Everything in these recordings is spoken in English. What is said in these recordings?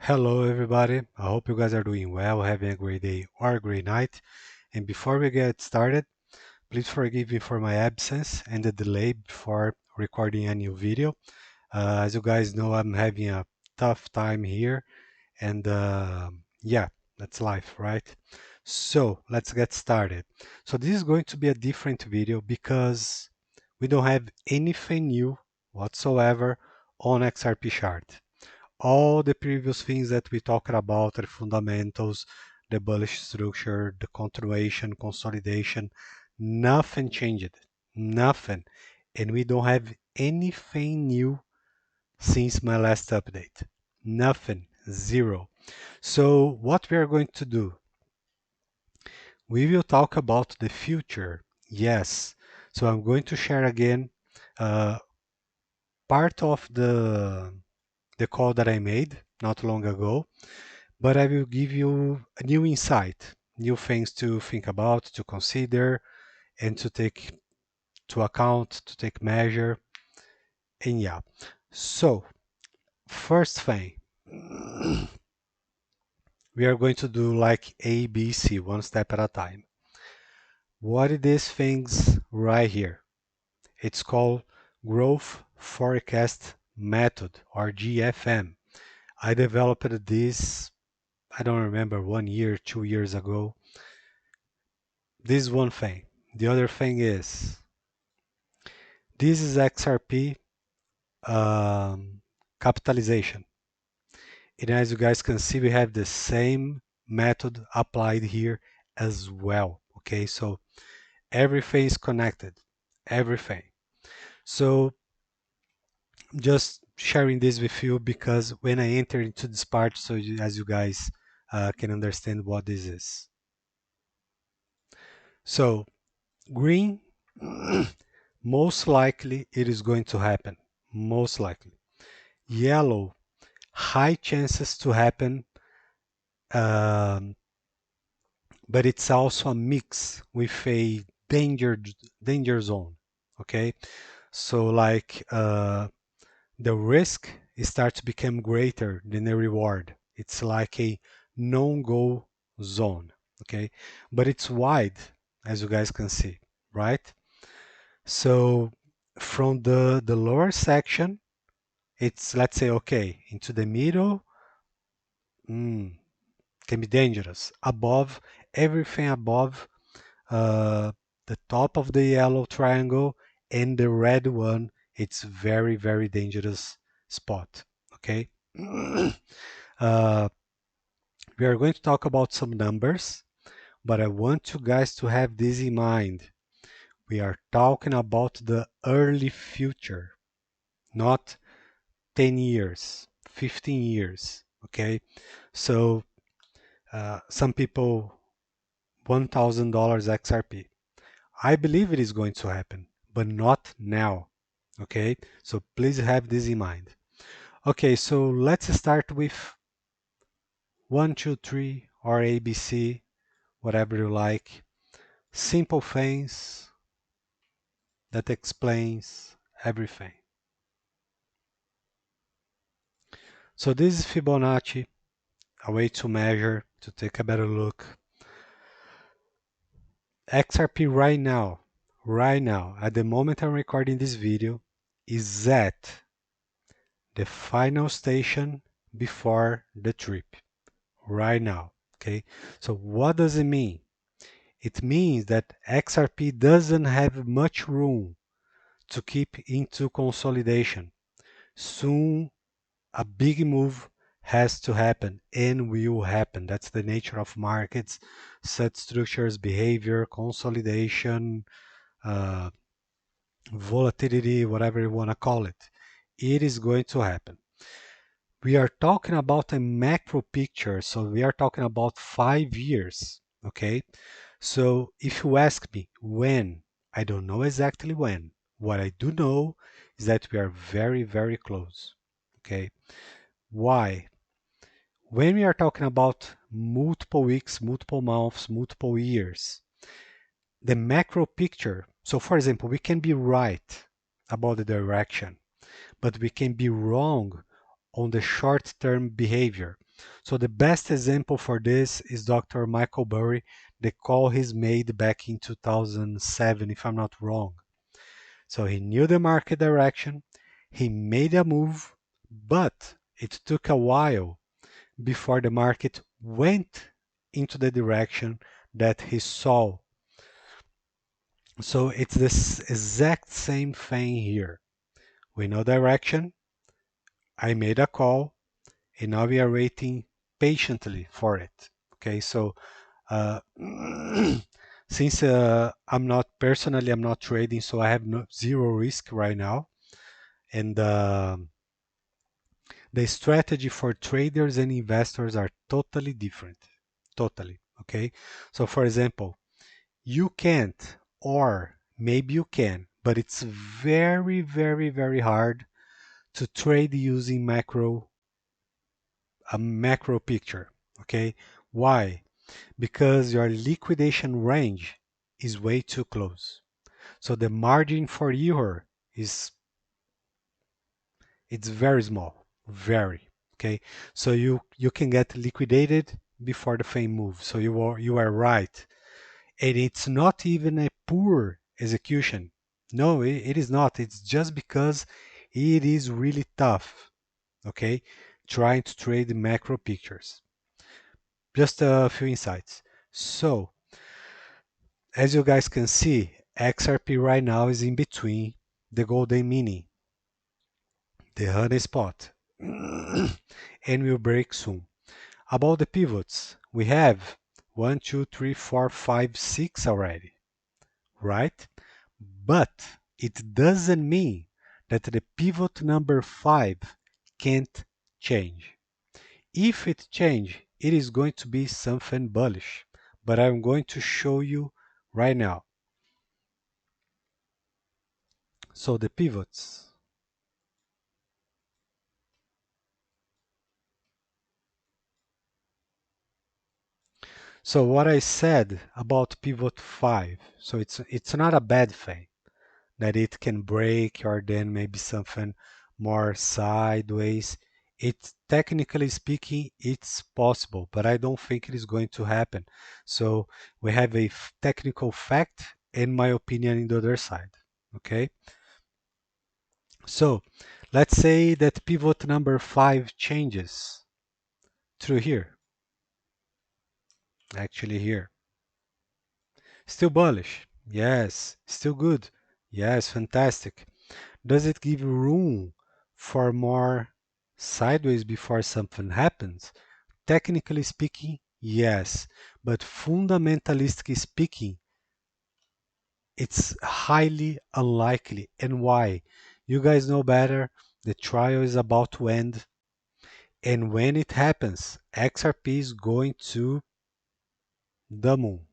Hello, everybody. I hope you guys are doing well, having a great day or a great night. And before we get started, please forgive me for my absence and the delay before recording a new video. As you guys know, I'm having a tough time here, and yeah, that's life, right? So let's get started. So this is going to be a different video because we don't have anything new whatsoever on XRP chart. All the previous things that we talked about, the fundamentals, the bullish structure, the continuation, consolidation, nothing changed. Nothing. And we don't have anything new since my last update. Nothing. Zero. So what we are going to do? We will talk about the future. Yes. So I'm going to share again uh, part of the call that I made not long ago, but I will give you a new insight, new things to think about, to consider, and to take to account, to take measure. And yeah. So, first thing, we are going to do like A, B, C, one step at a time. What are these things right here? It's called Growth Forecast Method, or GFM. I developed this, I don't remember, 1 year, 2 years ago. This is one thing. The other thing is, this is XRP capitalization. And as you guys can see, we have the same method applied here as well. Okay, so everything is connected, everything. So just sharing this with you because when I enter into this part, so as you guys can understand what this is. So green, most likely it is going to happen. Most likely. Yellow, high chances to happen, um, but it's also a mix with a danger zone. Okay, so like the risk starts to become greater than the reward. It's like a non-go zone. Okay, but it's wide, as you guys can see, right? So from the lower section, it's, let's say, okay, into the middle. Mm, can be dangerous. Above, everything above uh, the top of the yellow triangle and the red one, it's very, very dangerous spot. Okay. uh, we are going to talk about some numbers, but I want you guys to have this in mind. We are talking about the early future, not 10 years, 15 years. Okay. So some people $1,000 XRP. I believe it is going to happen, but not now. Okay, so please have this in mind. Okay, so let's start with 1, 2, 3 or ABC, whatever you like. Simple things that explains everything. So this is Fibonacci, a way to measure, to take a better look. XRP right now, at the moment I'm recording this video, is at the final station before the trip right now. Okay, so what does it mean? It means that XRP doesn't have much room to keep into consolidation. Soon a big move has to happen and will happen. That's the nature of markets, set structures, behavior, consolidation, uh, volatility, whatever you want to call it. It is going to happen. We are talking about a macro picture, so we are talking about 5 years. Okay, so if you ask me when, I don't know exactly when. What I do know is that we are very, very close. Okay, why? When we are talking about multiple weeks, multiple months, multiple years, the macro picture, so for example, we can be right about the direction, but we can be wrong on the short-term behavior. So the best example for this is Dr. Michael Burry, the call he's made back in 2007, if I'm not wrong. So he knew the market direction, he made a move, but it took a while before the market went into the direction that he saw. So it's this exact same thing here. We know direction, I made a call, and now we are waiting patiently for it. Okay, so uh, since I'm not personally, I'm not trading, so I have zero risk right now. And the strategy for traders and investors are totally different. Totally. Okay. So, for example, you can't, or maybe you can, but it's very, very, very hard to trade using a macro picture. Okay. Why? Because your liquidation range is way too close. So the margin for error is it's very small, very. Okay, so you can get liquidated before the thing moves. So you are right, and it's not even a poor execution. No, it is not. It's just because it is really tough. Okay, trying to trade macro pictures. Just a few insights. So as you guys can see, XRP right now is in between the golden mini, the honey spot, and will break soon. About the pivots, we have 1, 2, 3, 4, 5, 6 already, right? But it doesn't mean that the pivot number 5 can't change. If it change, it is going to be something bullish, but I'm going to show you right now. So the pivots. So what I said about pivot 5, so it's not a bad thing that it can break or then maybe something more sideways. It's technically speaking, it's possible, but I don't think it is going to happen. So we have a technical fact and my opinion in the other side. Okay. So let's say that pivot number 5 changes through here, actually here. Still bullish? Yes. Still good? Yes, fantastic. Does it give room for more sideways before something happens? Technically speaking, yes. But fundamentalistically speaking, it's highly unlikely. And why? You guys know better. The trial is about to end. And when it happens, XRP is going to the moon,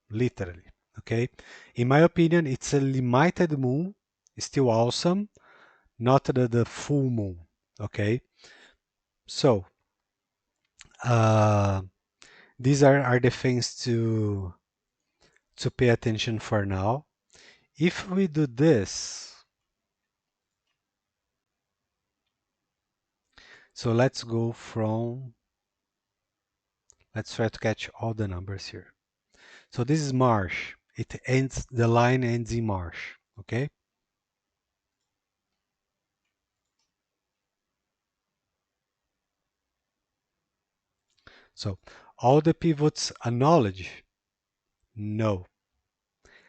literally. Okay. In my opinion, it's a limited moon, still awesome, not the full moon. Okay. So uh, these are the things to pay attention for now. If we do this, so let's go from, let's try to catch all the numbers here. So this is March. It ends, the line ends in March. Okay. So all the pivots acknowledge? No.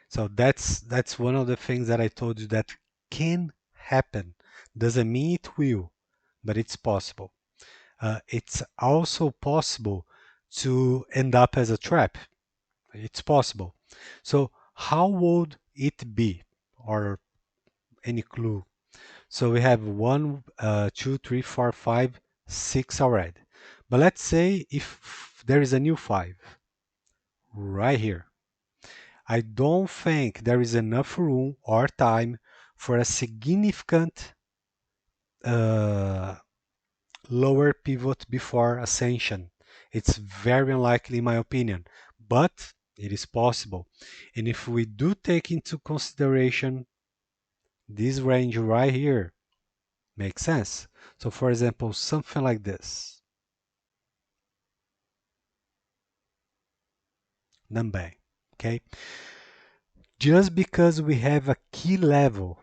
So that's one of the things that I told you that can happen. Doesn't mean it will, but it's possible. It's also possible to end up as a trap. It's possible. So how would it be? Or any clue? So we have 1, 2, 3, 4, 5, 6 already. But let's say if there is a new 5 right here. I don't think there is enough room or time for a significant uh, lower pivot before ascension. It's very unlikely in my opinion, but it is possible. And if we do take into consideration this range right here, makes sense. So for example, something like this. Numbang. Okay, just because we have a key level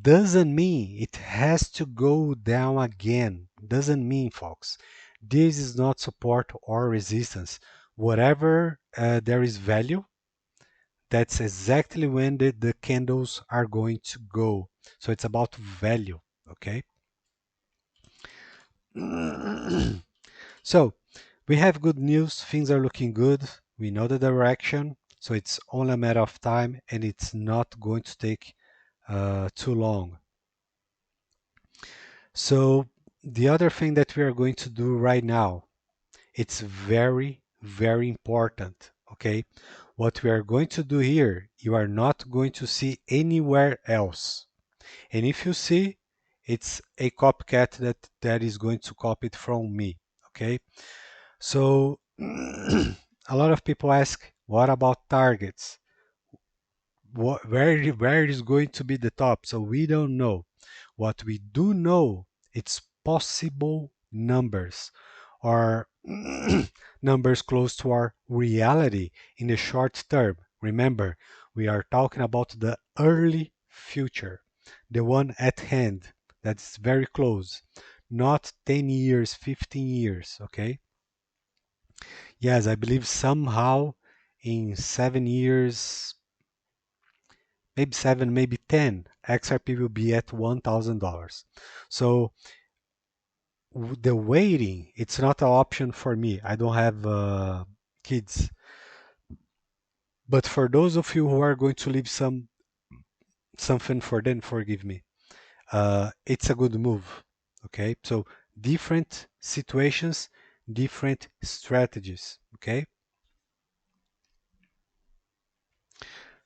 doesn't mean it has to go down again. Doesn't mean, folks, this is not support or resistance. Whatever there is value, that's exactly when the candles are going to go. So it's about value, okay? So we have good news. Things are looking good. We know the direction. So it's only a matter of time and it's not going to take too long. So the other thing that we are going to do right now, it's very, very important, okay? What we are going to do here, you are not going to see anywhere else. And if you see, it's a copycat that is going to copy it from me, okay? So a lot of people ask, what about targets? Where is going to be the top? So we don't know. What we do know, it's possible numbers or numbers close to our reality in the short term. Remember, we are talking about the early future, the one at hand that's very close, not 10 years, 15 years, okay? Yes, I believe somehow in 7 years, maybe seven, maybe 10, XRP will be at $1,000. So the waiting, it's not an option for me. I don't have kids. But for those of you who are going to leave something for them, forgive me. It's a good move. Okay, so different situations, different strategies. Okay,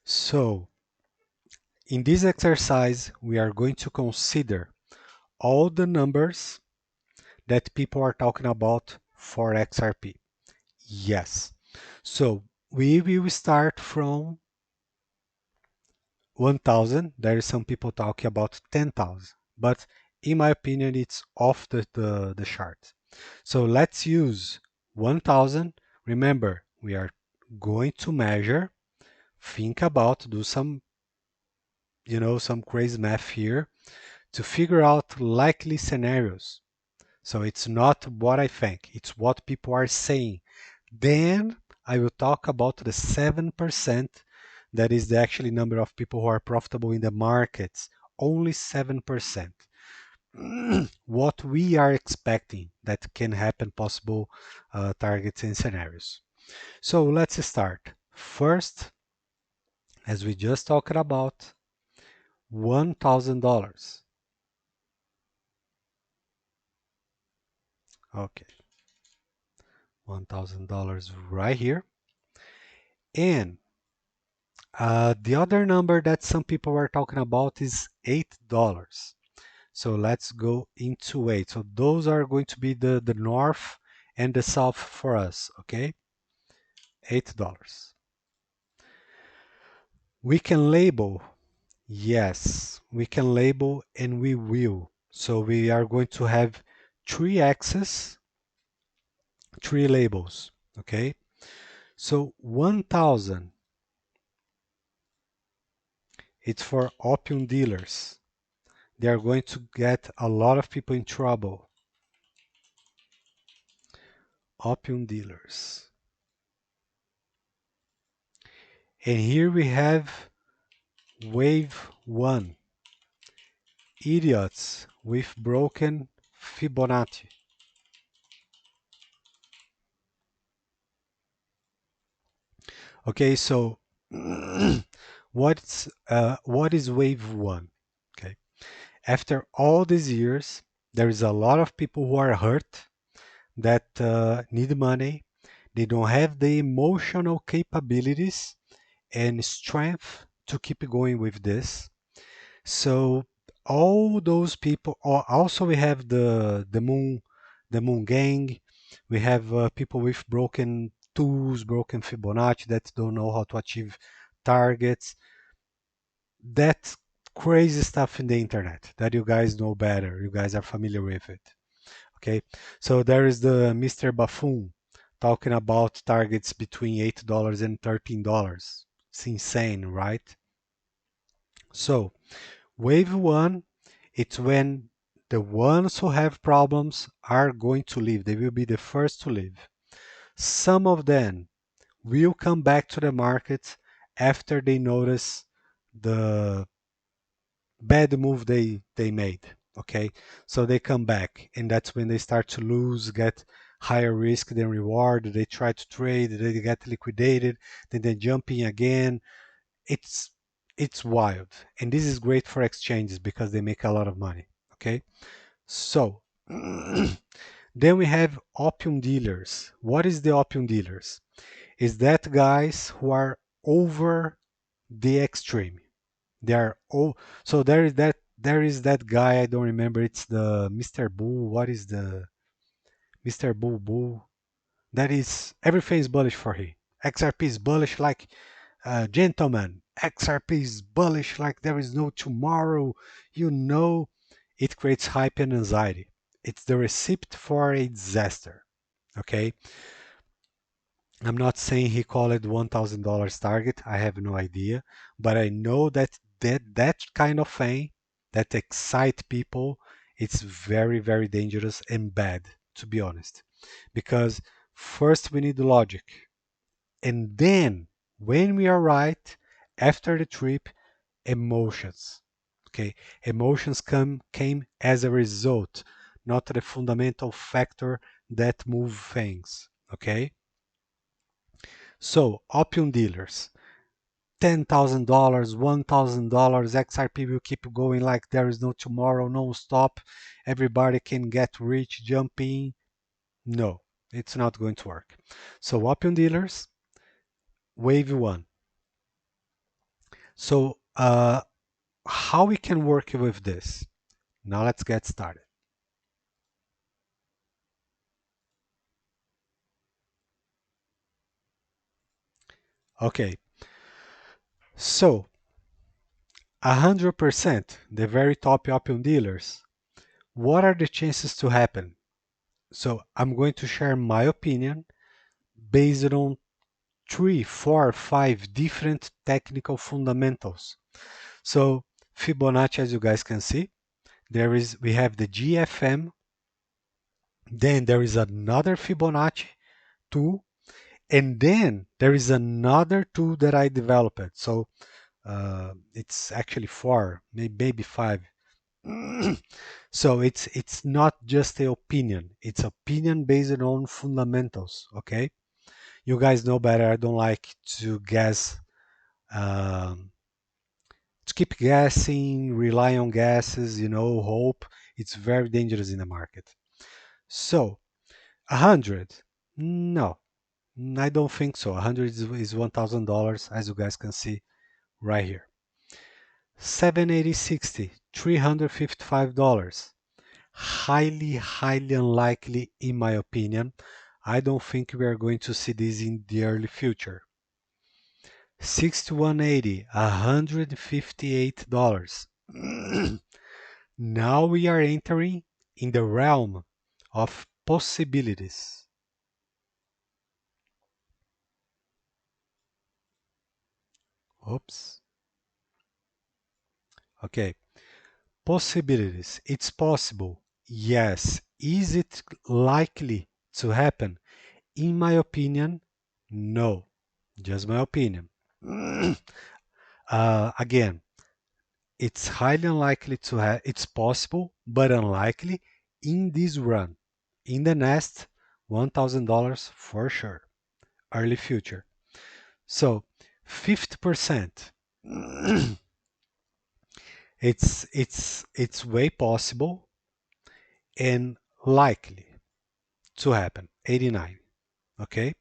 so in this exercise, we are going to consider all the numbers that people are talking about for XRP. Yes. So we will start from 1,000. There is some people talking about 10,000, but in my opinion, it's off the chart. So let's use 1,000. Remember, we are going to measure, think about, do some, some crazy math here to figure out likely scenarios. So it's not what I think, it's what people are saying. Then I will talk about the 7% that is the actually number of people who are profitable in the markets. Only 7%. What we are expecting that can happen, possible targets and scenarios. So let's start. First, as we just talked about, $1,000. Okay, $1,000 right here. And the other number that some people are talking about is $8. So let's go into 8. So those are going to be the north and the south for us, okay? $8. We can label, yes, we can label and we will. So we are going to have three axes, three labels, okay? So 1,000, it's for opium dealers. They are going to get a lot of people in trouble. Opium dealers. And here we have wave 1, idiots with broken Fibonacci. Okay, so what is wave 1? Okay, after all these years, there is a lot of people who are hurt that need money. They don't have the emotional capabilities and strength to keep going with this. So all those people. Also, we have the moon gang. We have people with broken tools, broken Fibonacci that don't know how to achieve targets. That's crazy stuff in the internet that you guys know better. You guys are familiar with it. Okay, so there is the Mr. Buffoon, talking about targets between $8 and $13. It's insane, right? So wave one, it's when the ones who have problems are going to leave. They will be the first to leave. Some of them will come back to the market after they notice the bad move they made. Okay, so they come back, and that's when they start to lose, get higher risk than reward. They try to trade, they get liquidated, then they jump in again. It's it's wild, and this is great for exchanges because they make a lot of money. Okay, so then we have opium dealers. What is the opium dealers? Is that guys who are over the extreme. They are all so there is that guy, I don't remember, it's the Mr. Bull. What is the Mr. Bull Bull? That is everything is bullish for him. XRP is bullish like gentlemen. XRP is bullish like there is no tomorrow. You know, it creates hype and anxiety. It's the recipe for a disaster. Okay, I'm not saying he called it $1,000 target. I have no idea, but I know that kind of thing that excite people, it's very very dangerous and bad, to be honest. Because first we need the logic, and then when we are right, after the trip, emotions. Okay, emotions came as a result, not the fundamental factor that move things. Okay. So, opium dealers, $10,000, $1,000, XRP will keep going like there is no tomorrow, no stop. Everybody can get rich, jump in. No, it's not going to work. So, opium dealers, wave one. So, how we can work with this? Now, let's get started. Okay, so 100%, the very top opium dealers, what are the chances to happen? So I'm going to share my opinion based on three, four, five different technical fundamentals. So Fibonacci, as you guys can see, we have the GFM, then there is another Fibonacci tool, and then there is another tool that I developed. So it's actually four, maybe five. So it's not just an opinion. It's opinion based on fundamentals. Okay, you guys know better. I don't like to guess, um, to keep guessing, rely on guesses. Hope. It's very dangerous in the market. So 100, no, I don't think so. 100 is $1,000, as you guys can see right here. 780, 60, $355. Highly, highly unlikely, in my opinion. I don't think we are going to see this in the early future. 6180, $158. Now we are entering in the realm of possibilities. Oops. Okay. Possibilities. It's possible. Yes. Is it likely to happen? In my opinion, no. Just my opinion. Again, it's highly unlikely to have, it's possible, but unlikely in this run. In the next, $1,000 for sure. Early future. So 50%. It's way possible and likely to happen. 89. Okay?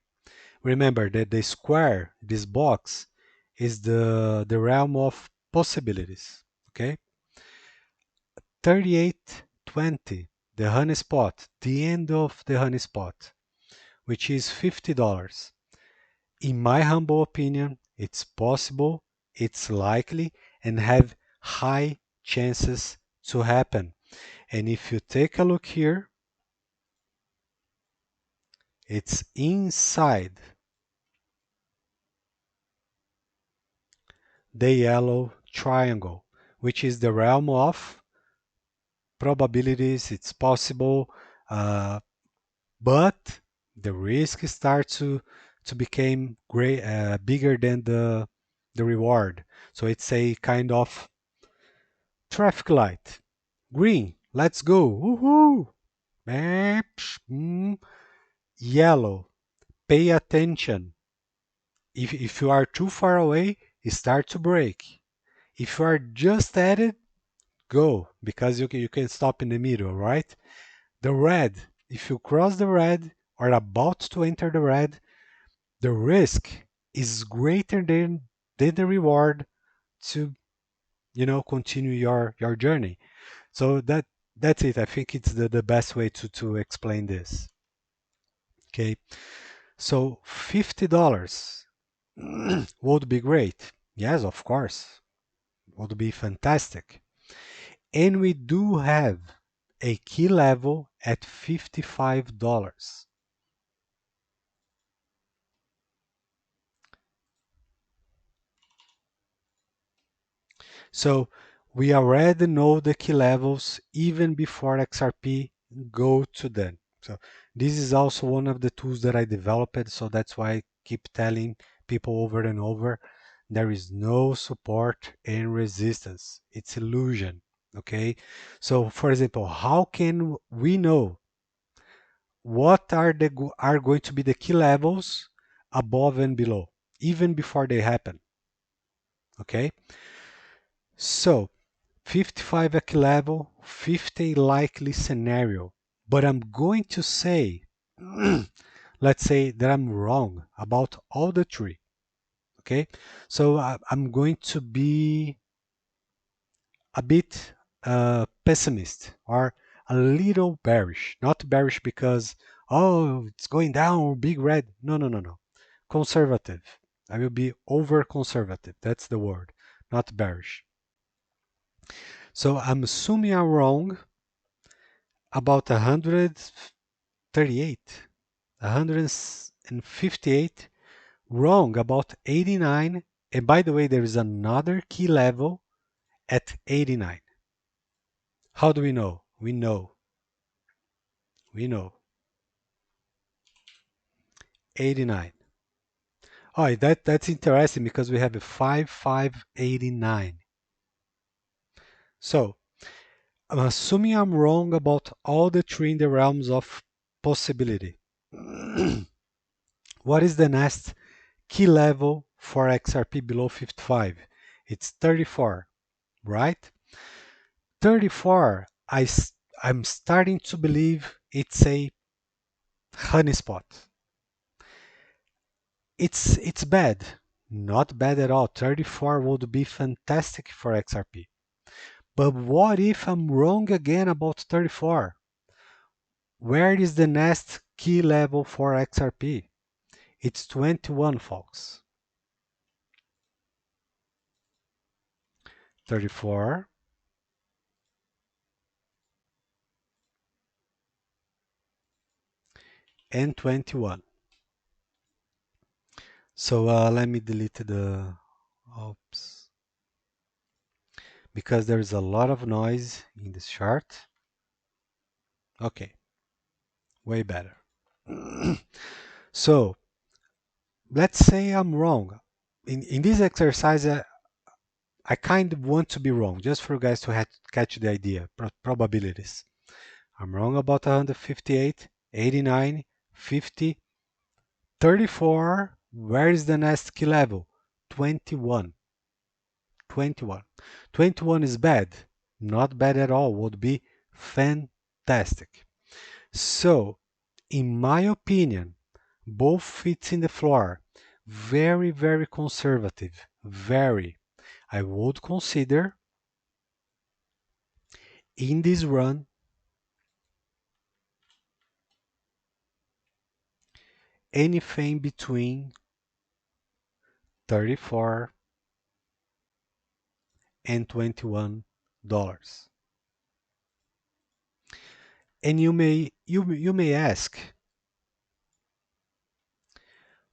Remember that the square, this box, is the realm of possibilities. Okay? 38.20, the honey spot, the end of the honey spot, which is $50. In my humble opinion, it's possible, it's likely, and have high chances to happen. And if you take a look here, It's inside the yellow triangle, which is the realm of probabilities. It's possible, uh, but the risk starts to become bigger than the reward. So it's a kind of traffic light. Green, let's go. Woohoo! Yellow, pay attention. If you are too far away, start to brake. If you are just at it, go, because you can stop in the middle, right? The red, if you cross the red or about to enter the red, the risk is greater than the reward to continue your journey. So that's it. I think it's the best way to explain this. Okay. So $50 would be great. Yes, of course. Would be fantastic. And we do have a key level at $55. So we already know the key levels even before XRP go to them. So this is also one of the tools that I developed. So that's why I keep telling people over and over, there is no support and resistance. It's illusion. Okay. So for example, how can we know what are going to be the key levels above and below, even before they happen? Okay. So 55 at level, 50 likely scenario. But I'm going to say, let's say that I'm wrong about all the three. Okay, so I'm going to be a bit pessimist or a little bearish. Not bearish because, oh, it's going down, big red. No, no, no, no. Conservative. I will be over conservative. That's the word, not bearish. So I'm assuming I'm wrong about 138, 158, wrong about 89. And by the way, there is another key level at 89. How do we know? We know 89. Oh, that's interesting because we have a 5589. So I'm assuming I'm wrong about all the three in the realms of possibility. What is the next key level for XRP below 55? It's 34, right? 34, I'm starting to believe it's a honey spot. It's bad. Not bad at all. 34 would be fantastic for XRP. But what if I'm wrong again about 34? Where is the next key level for XRP? It's 21, folks. 34 and 21. So let me delete the oops, because there is a lot of noise in this chart. Okay, way better. So let's say I'm wrong. In this exercise, I kind of want to be wrong, just for you guys to catch the idea, probabilities. I'm wrong about 158, 89, 50, 34. Where is the next key level? 21. 21. 21 is bad. Not bad at all. Would be fantastic. So, in my opinion, both feet in the floor. Very, very conservative. Very. I would consider in this run anything between 34 and $21. And you may ask,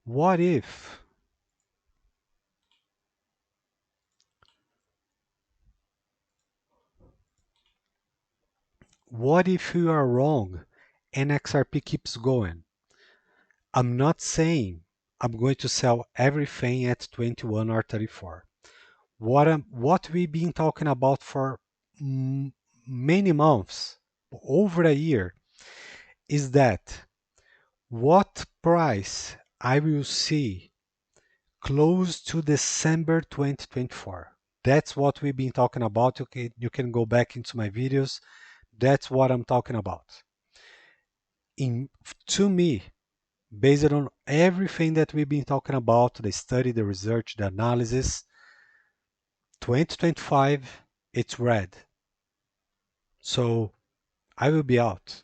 What if you are wrong and XRP keeps going? I'm not saying I'm going to sell everything at 21 or 34. What we've been talking about for many months, over a year, is that what price I will see close to December 2024. That's what we've been talking about. You can go back into my videos. That's what I'm talking about. To me, based on everything that we've been talking about, the study, the research, the analysis, 2025, it's red. So I will be out.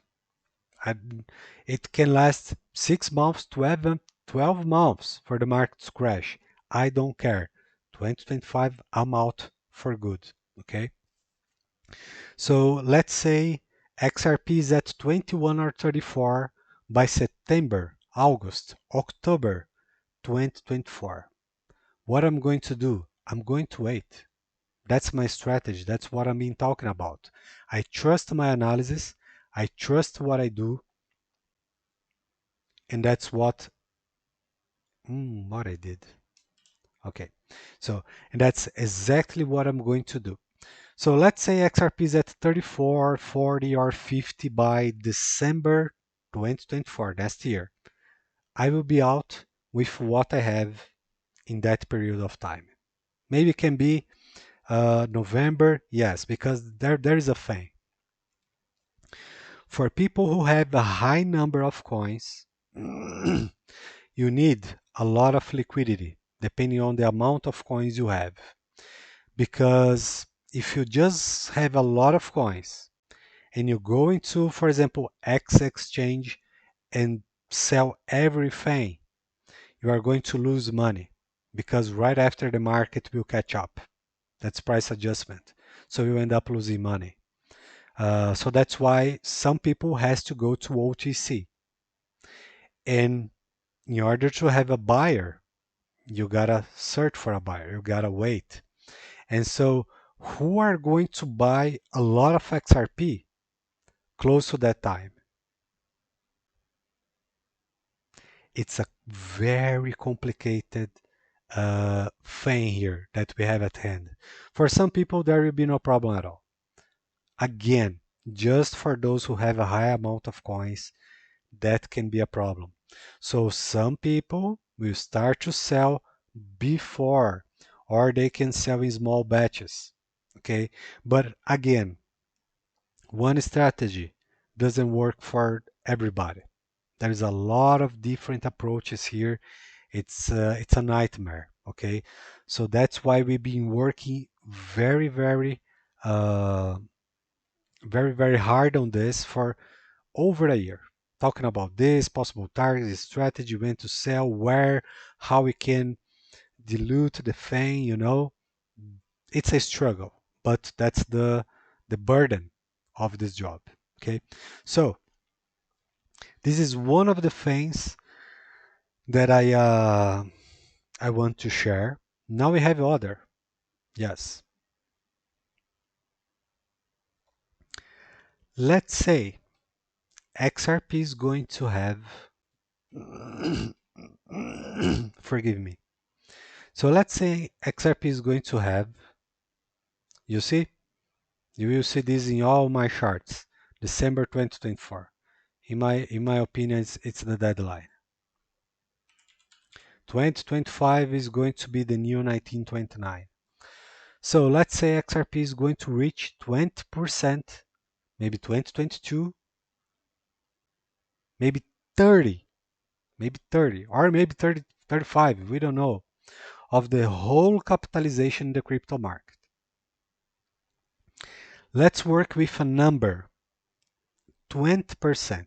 I, it can last 6 months, 12 months for the market to crash. I don't care. 2025, I'm out for good. Okay. So let's say XRP is at 21 or 34 by September, August, October 2024. What I'm going to do? I'm going to wait. That's my strategy. That's what I've been talking about. I trust my analysis. I trust what I do. And that's what I did. Okay. So, and that's exactly what I'm going to do. So let's say XRP is at 34, 40, or 50 by December 2024, next year. I will be out with what I have in that period of time. Maybe it can be November, yes, because there is a thing. For people who have a high number of coins, you need a lot of liquidity depending on the amount of coins you have. Because if you just have a lot of coins and you go into, for example, X exchange and sell everything, you are going to lose money because right after the market will catch up. That's price adjustment. So you end up losing money. So that's why some people has to go to OTC. And in order to have a buyer, you gotta search for a buyer. You gotta wait. And so who are going to buy a lot of XRP close to that time? It's a very complicated thing here that we have at hand. For some people, there will be no problem at all. Again, just for those who have a high amount of coins, that can be a problem. So some people will start to sell before, or they can sell in small batches. Okay, but again, one strategy doesn't work for everybody. There is a lot of different approaches here. It's a nightmare. Okay, so that's why we've been working uh, very hard on this for over a year, talking about this possible target, strategy, when to sell, where, how we can dilute the thing. It's a struggle, but that's the burden of this job. Okay, so this is one of the things that I want to share. Now we have other. Yes. Let's say XRP is going to have forgive me. So let's say XRP is going to have, you see, you will see this in all my charts, December 2024. In my opinion, it's the deadline. 2025 is going to be the new 1929. So let's say XRP is going to reach 20%, maybe 2022, maybe 30, or maybe 30, 35, we don't know, of the whole capitalization in the crypto market. Let's work with a number, 20%,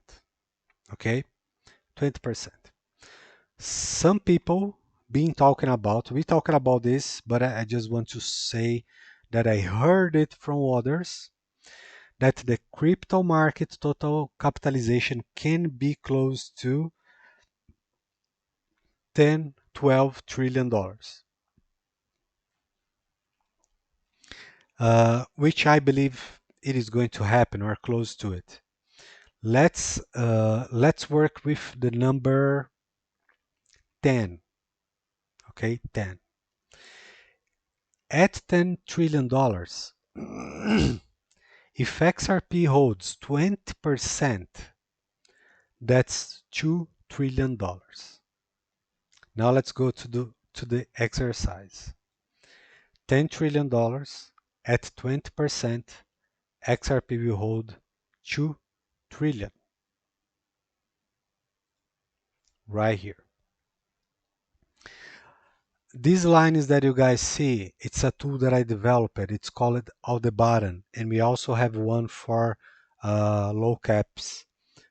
okay? 20%. Some people been talking about, we talking about this, but I just want to say that I heard it from others, that the crypto market total capitalization can be close to 10, 12 trillion dollars, which I believe it is going to happen or close to it. Let's work with the number 10. Okay, 10. At $10 trillion, if XRP holds 20%, that's $2 trillion. Now let's go to the exercise. $10 trillion at 20%, XRP will hold 2 trillion right here. These lines that you guys see, it's a tool that I developed. It's called Aldebaran, and we also have one for low caps,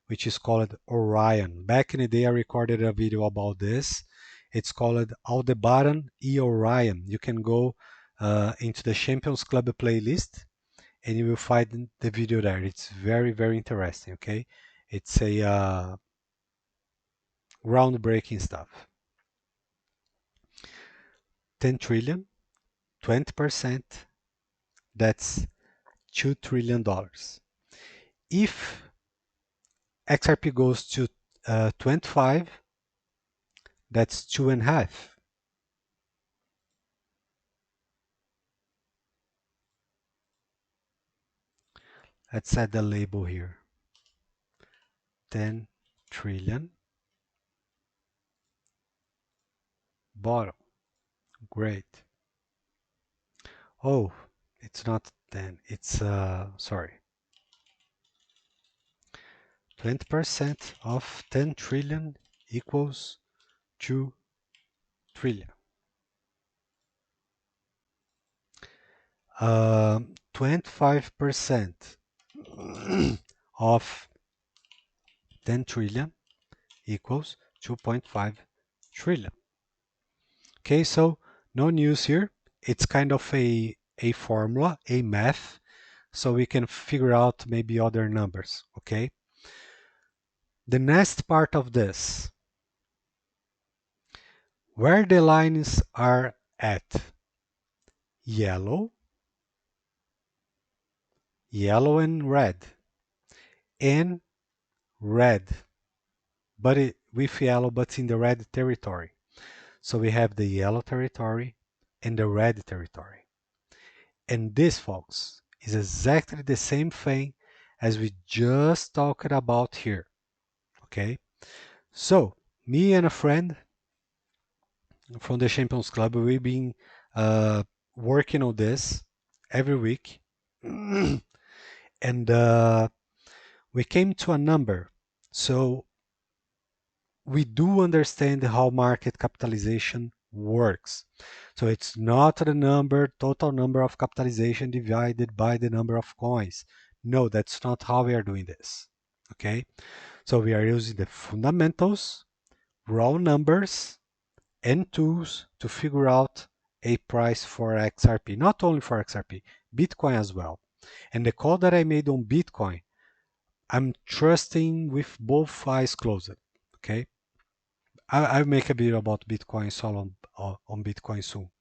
which is called Orion. Back in the day, I recorded a video about this. It's called Aldebaran e Orion. You can go into the Champions Club playlist, and you will find the video there. It's very, very interesting. Okay, it's a groundbreaking stuff. 10 trillion, 20%, that's $2 trillion. If XRP goes to 25, that's 2.5. Let's add the label here. 10 trillion. Bottom. Great. Oh, it's not 10. It's, sorry. 20% of 10 trillion equals 2 trillion. 25% of 10 trillion equals 2.5 trillion. Okay, so no news here. It's kind of a formula, a math, so we can figure out maybe other numbers, okay? The next part of this, where the lines are at yellow, yellow and red, but with yellow, but in the red territory. So we have the yellow territory and the red territory. And this, folks, is exactly the same thing as we just talked about here. Okay? So, me and a friend from the Champions Club, we've been working on this every week. And we came to a number. So, we do understand how market capitalization works. So it's not the number, total number of capitalization divided by the number of coins. No, that's not how we are doing this. Okay, so we are using the fundamentals, raw numbers, and tools to figure out a price for XRP, not only for XRP, Bitcoin as well. And the call that I made on Bitcoin, I'm trusting with both eyes closed. Okay, I'll make a video about Bitcoin solo on Bitcoin soon.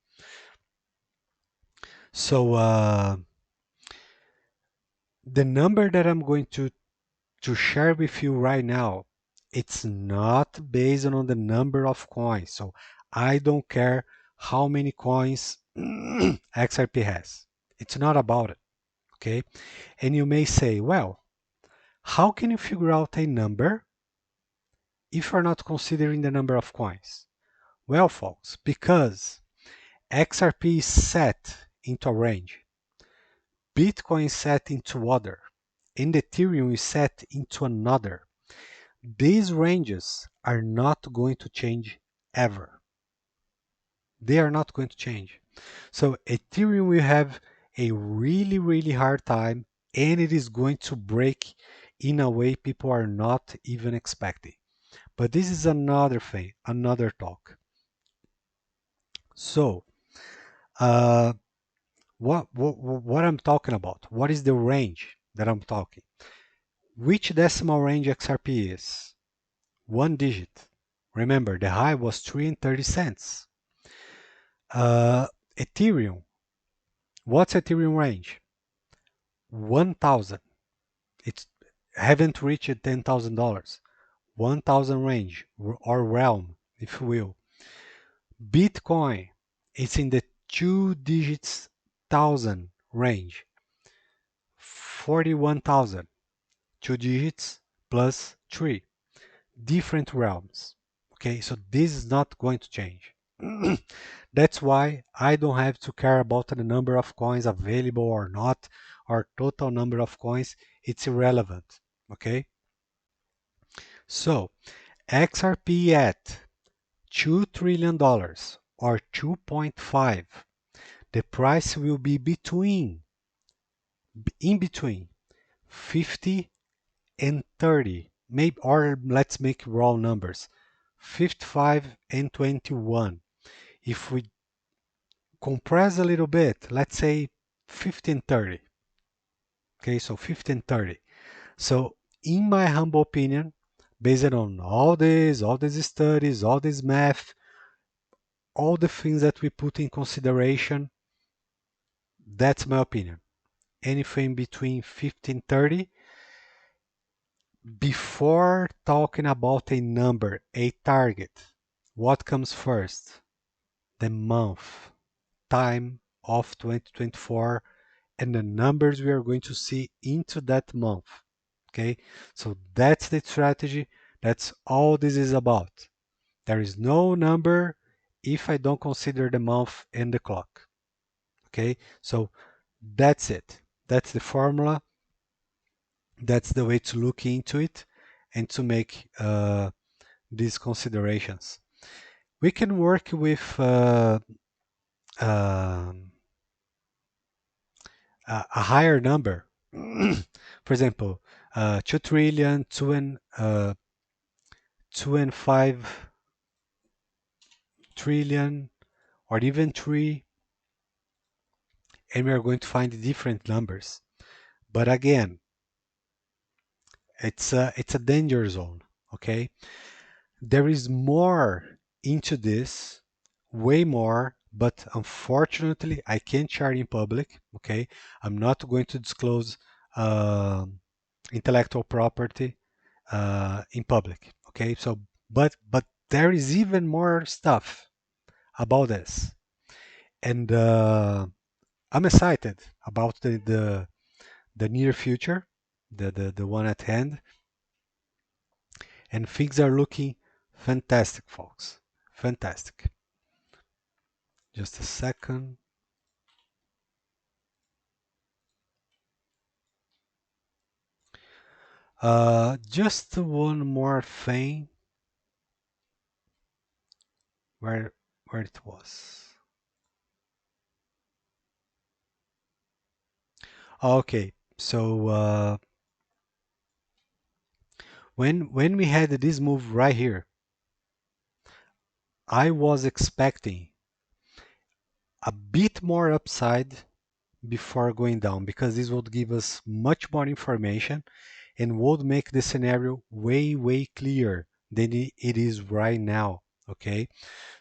So the number that I'm going to share with you right now, it's not based on the number of coins. So I don't care how many coins XRP has. It's not about it. Okay. And you may say, well, how can you figure out a number if you're not considering the number of coins? Well, folks, because XRP is set into a range, Bitcoin is set into other, and Ethereum is set into another. These ranges are not going to change ever. They are not going to change. So Ethereum will have a really, really hard time, and it is going to break in a way people are not even expecting. But this is another thing, another talk. So, what I'm talking about? What is the range that I'm talking? Which decimal range XRP is? One digit, Remember, the high was 3 and 30 cents. Ethereum. What's Ethereum range? 1,000. It's haven't reached $10,000. 1,000 range or realm, if you will. Bitcoin is in the 2 digits thousand range. 41,000. 2 digits plus 3. Different realms. Okay, so this is not going to change. That's why I don't have to care about the number of coins available or not, or total number of coins. It's irrelevant. Okay, so XRP at $2 trillion or 2.5, the price will be in between 50 and 30, maybe, or let's make raw numbers, 55 and 21. If we compress a little bit, let's say 1530. Okay, so 1530. So in my humble opinion, based on all these studies, all this math, all the things that we put in consideration, that's my opinion. Anything between 1530. Before talking about a number, a target, what comes first? The month, time of 2024, and the numbers we are going to see into that month. Okay, so that's the strategy. That's all this is about. There is no number if I don't consider the month and the clock. Okay, so that's it. That's the formula. That's the way to look into it and to make these considerations. We can work with a higher number. For example, 2 trillion, 2 and 5 trillion, or even 3, and we are going to find different numbers. But again, it's a danger zone, okay? There is more into this, way more, but unfortunately I can't share in public, okay? I'm not going to disclose intellectual property in public, okay? So, but there is even more stuff about this, and I'm excited about the near future, the one at hand, and things are looking fantastic, folks. Fantastic. Just a second. Just one more thing. Where it was? Okay, so when we had this move right here, I was expecting a bit more upside before going down, because this would give us much more information and would make the scenario way clearer than it is right now. Okay,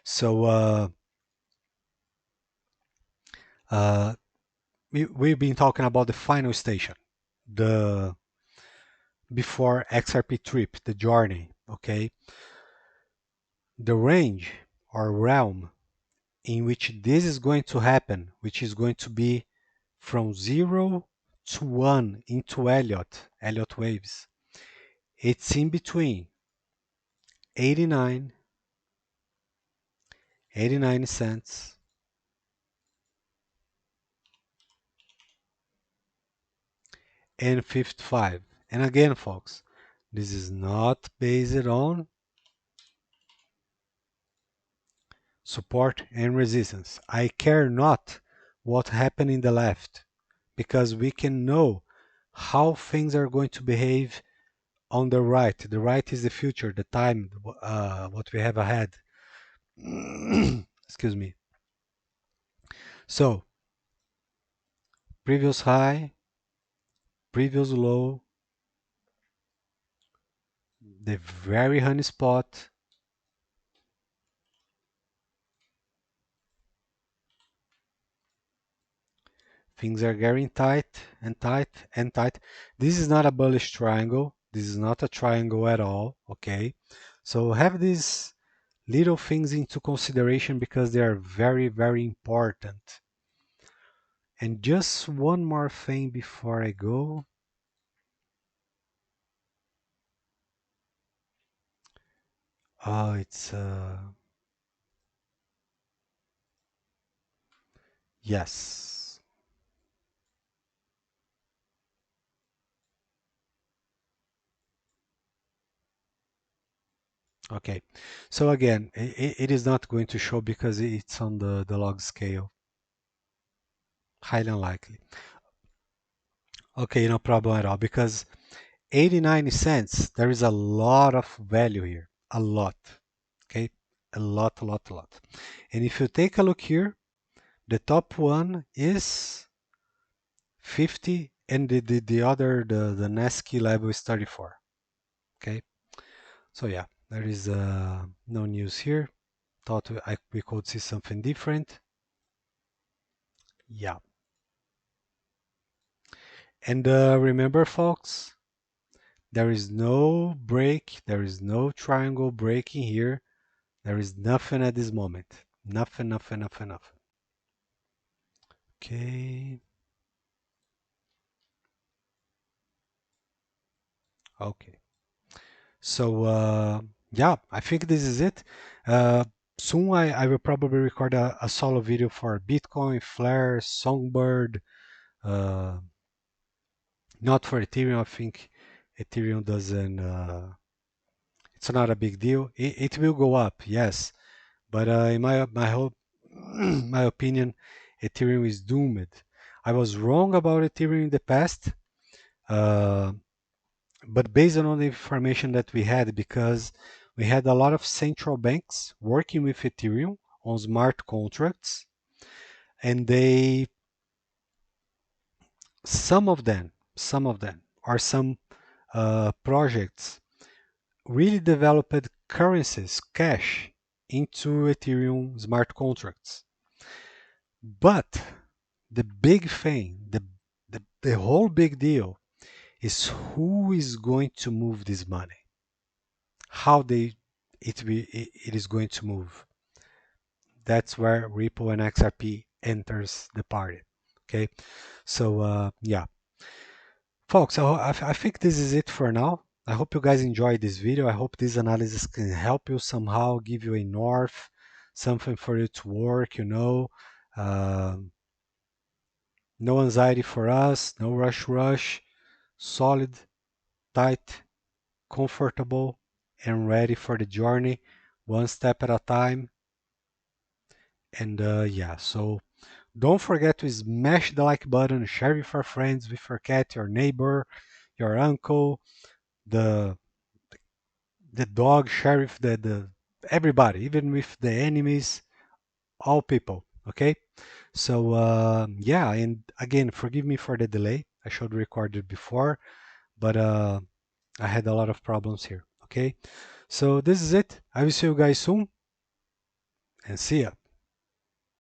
so we've been talking about the final station, the before XRP trip, the journey. Okay, the range or realm in which this is going to happen, which is going to be from 0 to 1 into Elliott waves, it's in between 89, 89 cents and 55. And again, folks, this is not based on support and resistance. I care not what happened in the left, because we can know how things are going to behave on the right. The right is the future, the time, what we have ahead. Excuse me. So, previous high, previous low, the very honey spot, Things are getting tight and tight and tight. This is not a bullish triangle. This is not a triangle at all, okay? So have these little things into consideration because they are very, very important. And just one more thing before I go. Oh, it's yes. Okay. So again, it is not going to show because it's on the log scale. Highly unlikely. Okay, no problem at all because 89 cents, there is a lot of value here. A lot. Okay? A lot, a lot, a lot. And if you take a look here, the top one is 50 and the other, the next key level is 34. Okay? So yeah, there is no news here. Thought we could see something different. Yeah. And remember, folks, there is no break, there is no triangle breaking here. There is nothing at this moment. Nothing, nothing, nothing, nothing. Okay. Okay. So, yeah, I think this is it. Uh, Soon I will probably record a solo video for Bitcoin, Flare, Songbird, uh, not for Ethereum. I think Ethereum doesn't, it's not a big deal. It will go up, yes. But in my whole my opinion, Ethereum is doomed. I was wrong about Ethereum in the past, uh, but based on the information that we had, because we had a lot of central banks working with Ethereum on smart contracts, and some of them, or some projects really developed currencies, cash, into Ethereum smart contracts. But the big thing, the whole big deal is who is going to move this money, how it is going to move. That's where Ripple and XRP enters the party. Okay, so yeah, folks, I think this is it for now. I hope you guys enjoyed this video. I hope this analysis can help you somehow, give you a north, something for you to work. Um, no anxiety for us, no rush, solid, tight, comfortable, and ready for the journey, one step at a time. And yeah, so don't forget to smash the like button, share with your friends, with your cat, your neighbor, your uncle, the the dog, share with the everybody, even with the enemies, all people. Okay. So yeah, and again, forgive me for the delay. I should record it before, but I had a lot of problems here. Okay. So this is it. I will see you guys soon and see ya.